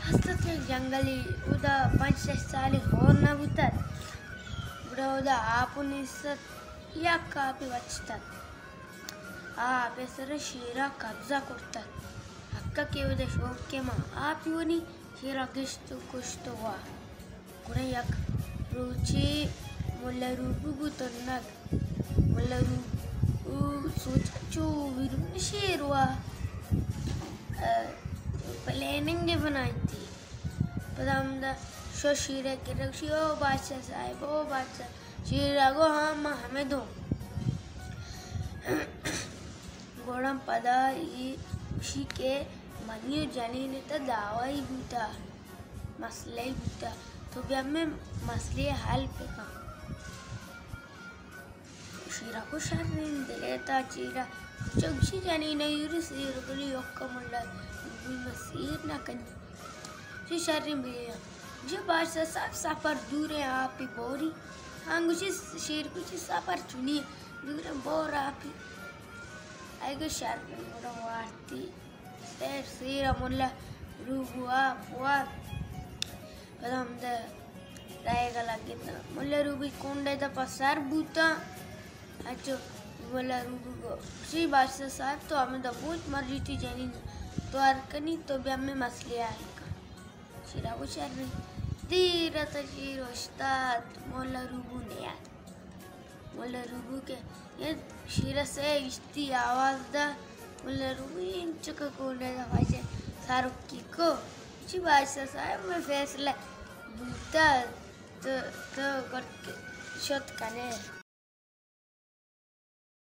हस्तक जंगली उदा 5-6 साली होर न बुतात बुड़ा उदा आपुन इस्सत या कापी वचतात आप सर शीरा कब्जा करतात अक्का के उदा शौक के माँ आप योनी शीरा किश्तो हुआ कुने यक रुचि मुल्ला रूपु गुतन्नक मुल्ला रूपु सोचो विरुन्न शीरवा प्लानिंग ने बनाई थी पर हमदा शो शीरा के रक्षी ओ बादशाह साहिब ओ बादशाह शीरा को हमें दो गोड़म पदा ये उसी के मनियो जानी ने तो दावाई बूता मसले बूता तो भी हमें मसले हल पे का शीरा को शर्रिन दिलेता शीरा चौशी जानी न यूरी सीर बली योक्का मुल्ला मसीर न कनी जी शर्रिन बिलिया जी बादशाह साफ सफर दूर है आप ही बोरी अंगुशी शीर कुछ सफर चुनी दूर बोर आप ही आएगा शर्रिन मुड़ा वार्ती तेर सीरा मुल्ला रूबुआ पुआ कदम दे रहेगा लगे ना मुल्ला रूबी कोंडे दा पसार बूता अच्छो मुल्ला रूबी को सी बादशाह साहब तो हमें दा बहुत मर्जी थी जानी तो अरकनी तो भी हमें मसले आएगा शीरा को शर्रिन धीरे तशीर उस्ताद मुल्ला रूबू ने यार मुल्ला रूबू के ये शीरा से इश्ती आवाज़ दा मुल्ला रूबू इन चुका कोने दा वाजे सारुकी को जी बादशाह साहब में फैसला बूता तो करके शत कने